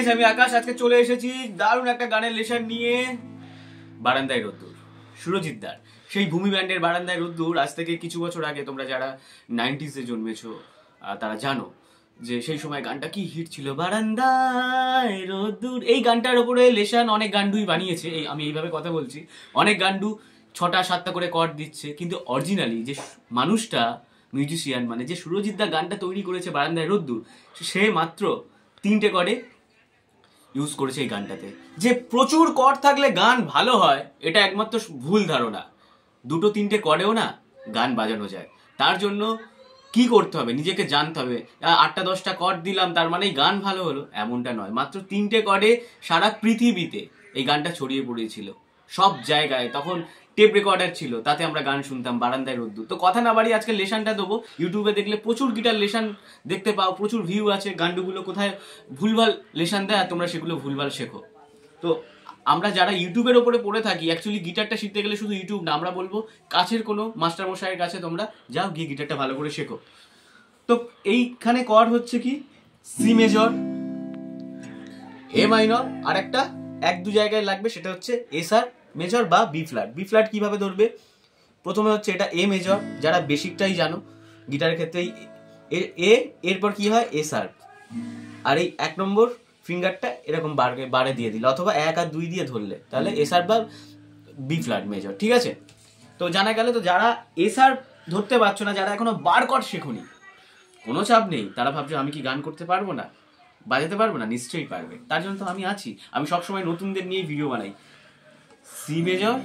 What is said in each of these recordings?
Guys, আমি আকাশ আজকে চলে এসেছি দারুণ একটা গানের লেশন নিয়ে। বারান্দায় রোদ্দুর, সুরজিৎ দার সেই ভূমি ব্যান্ডের বারান্দায় রোদ্দুর। আজ থেকে কিছু বছর আগে তোমরা যারা 90s এ জন্মেছো তারা জানো যে সেই সময় গানটা কি হিট ছিল, বারান্দায় রোদ্দুর। এই গানটার উপরে লেশন অনেক গান্ডুই বানিয়েছে। আমি এইভাবে কথা বলছি, অনেক গান্ডু 6টা 7টা করে কর্ড দিচ্ছে, কিন্তু অরিজিনালি যে মানুষটা মিউজিশিয়ান মানে যে সুরজিৎ দা গানটা তৈরি করেছে বারান্দায় রোদ্দুর, সে মাত্র 3টে কর্ডে ইউজ করেছে এই গানটাতে। যে প্রচুর কর্ড থাকলে গান ভালো হয় এটা একমাত্র ভুল ধারণা। 2-3টে কর্ডেও না গান বাজানো যায়। তার জন্য কি করতে হবে, নিজেকে জানতে হবে। 8টা 10টা কর্ড দিলাম তার মানেই গান ভালো হলো, এমনটা নয়। মাত্র 3টে কর্ডে সারা পৃথিবীতে এই গানটা ছড়িয়ে পড়েছিল, সব জায়গায়। তখন টেপ রেকর্ডার ছিল, তাতে আমরা গান শুনতাম বারান্দায় রোদ্দুর। তো কথা না বাড়িয়ে আজকে লেশনটা দেবো। ইউটিউবে দেখলে প্রচুর গিটার লেশন দেখতে পাও, প্রচুর ভিউ আছে। গান্ডুগুলো কোথায় ভুলভাল লেশন দেয় আর তোমরা সেগুলো ভুলভাল শেখো। তো আমরা যারা ইউটিউবের ওপরে পড়ে থাকি, অ্যাকচুয়ালি গিটারটা শিখতে গেলে শুধু ইউটিউব না, আমরা বলবো কাছের কোনো মাস্টার মশাইয়ের কাছে তোমরা যাও, গিয়ে গিটারটা ভালো করে শেখো। তো এইখানে কর্ড হচ্ছে কি, সি মেজর, এ মাইনর, আর একটা 1-2 জায়গায় লাগবে, সেটা হচ্ছে এস আর মেজর বা বি ফ্ল্যাট। বি ফ্ল্যাট কিভাবে ধরবে, প্রথমে হচ্ছে এটা এ মেজর, যারা বেসিকটাই জানো গিটারের ক্ষেত্রে এরপর কি হয় এস আর, আর এই 1 নম্বর ফিঙ্গারটা এরকম বারে দিয়ে দিলে, অথবা 1 আর 2 দিয়ে ধরলে, তাহলে এস আর বা বি ফ্ল্যাট মেজর। ঠিক আছে, তো জানা গেল। তো যারা এস আর ধরতে পারছো না, যারা এখনো বার কর্ড শেখোনি, কোনো চাপ নেই। তারা ভাবছো আমি কি গান করতে পারবো না, বাজাতে পারবো না, নিশ্চয়ই পারবে। তার জন্য তো আমি আছি। আমি সবসময় নতুনদের নিয়ে ভিডিও বানাই। সি মেজর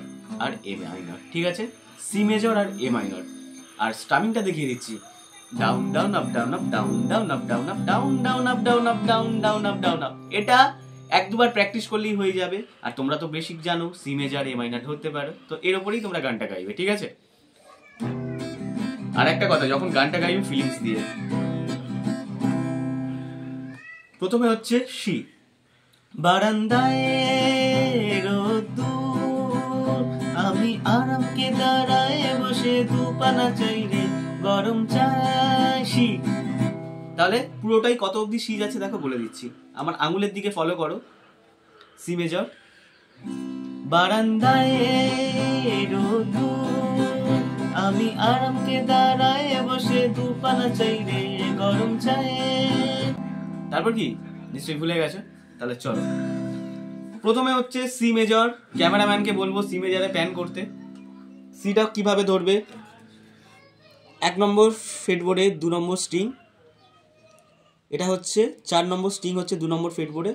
আর এ মাইনর, ঠিক আছে, সি মেজর আর এ মাইনর। আর স্টামিংটা দেখিয়ে দিচ্ছি, down down up down up down down up down up down down up down up down down up down up. এটা 1-2বার প্র্যাকটিস করলেই হয়ে যাবে। আর তোমরা তো বেসিক জানো, সি মেজর এ মাইনর ধরতে পারো, তো এর ওপরেই তোমরা গানটা গাইবে। ঠিক আছে, আর একটা কথা, যখন গানটা গাইবে ফিলিংস দিয়ে। প্রথমে হচ্ছে সি, বারান্দায় রোদ্দুর, আমি আরামকে দাঁড়ায় বসে দুপানা চাই রে, গরম চাই। সি, তাহলে পুরোটাই কত অবধি সি যাচ্ছে দেখো, বলে দিচ্ছি। আমার আঙুলের দিকে ফলো করো। সি মেজর, বারান্দায় রোদ্দুর, আমি আরামকে দাঁড়ায় বসে দুপানা চাই রে, গরম চাই। তারপর কি নিশ্চয়ই ভুলে গেছো, তাহলে চলো। প্রথমে হচ্ছে সি মেজর। ক্যামেরাম্যানকে বলবো সি মেজরে প্যান করতে। সিটা কিভাবে ধরবে, 1 নম্বর ফ্রেটবোর্ডে 2 নম্বর স্ট্রিং, এটা হচ্ছে 4 নম্বর স্ট্রিং, হচ্ছে 2 নম্বর ফ্রেটবোর্ডে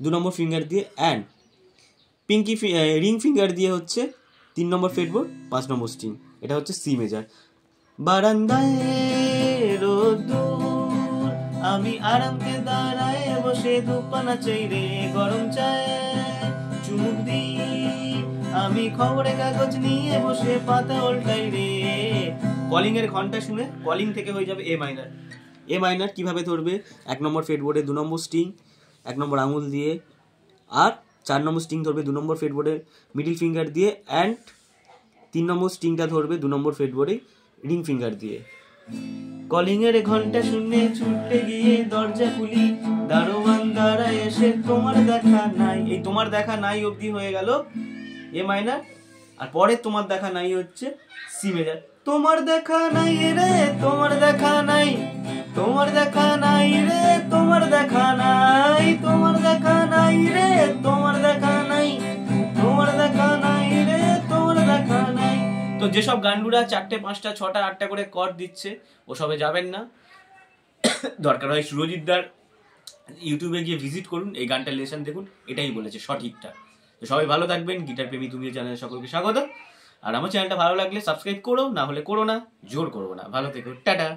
2 নম্বর ফিঙ্গার দিয়ে, অ্যান্ড পিঙ্কি রিং ফিঙ্গার দিয়ে হচ্ছে 3 নম্বর ফ্রেটবোর্ড 5 নম্বর স্ট্রিং। এটা হচ্ছে সি মেজর। বারান্দায় রোদ্দুর, আমি আরামকে দাঁড়ায় বসে দুপানা চাই রে, গরম চাই। চুমুক দি আমি খবরের কাগজ নিয়ে বসে পাতা উল্টাই রে। কলিং এর ঘন্টা শুনে কলিং থেকে হয়ে যাবে এ মাইনার। এ মাইনার কিভাবে ধরবে, 1 নম্বর ফ্রেটবোর্ডে 2 নম্বর স্ট্রিং 1 নম্বর আঙুল দিয়ে, আর 4 নম্বর স্ট্রিং ধরবে 2 নম্বর ফ্রেটবোর্ডে মিডিল ফিঙ্গার দিয়ে, অ্যান্ড 3 নম্বর স্ট্রিংটা ধরবে 2 নম্বর ফ্রেটবোর্ডে রিং ফিঙ্গার দিয়ে। কলিং এর ঘন্টা শুনে ছুটে গিয়ে দরজা খুলি, দারোয়ান দাঁড়ায় এসে তোমার দেখা নাই। এই তোমার দেখা নাই অবধি হয়ে গেল এ মাইনার, আর পরে তোমার দেখা নাই হচ্ছে সি মেজর। তোমার দেখা নাই রে, তোমার দেখা নাই, তোমার দেখা নাই রে, তোমার দেখা নাই, তোমার দেখা নাই রে, তোমার দেখা নাই, তোমার দেখা নাই রে, তোমার দেখা নাই। তো যেসব গান্ডুরা 4টে 5টা 6টা 8টা করে কর্ড দিচ্ছে, ওসবে যাবেন না। দরকার হয় সুরজিৎ দার ইউটিউবে গিয়ে ভিজিট করুন, এই গানটার লেসন দেখুন, এটাই বলেছে সঠিকটা। তো সবাই ভালো থাকবেন। গিটার প্রেমী তুমি চ্যানেলে সকলকে স্বাগত। আর আমার চ্যানেলটা ভালো লাগলে সাবস্ক্রাইব করো, না হলে করো না, জোর করবো না। ভালো থেকো, টাটা।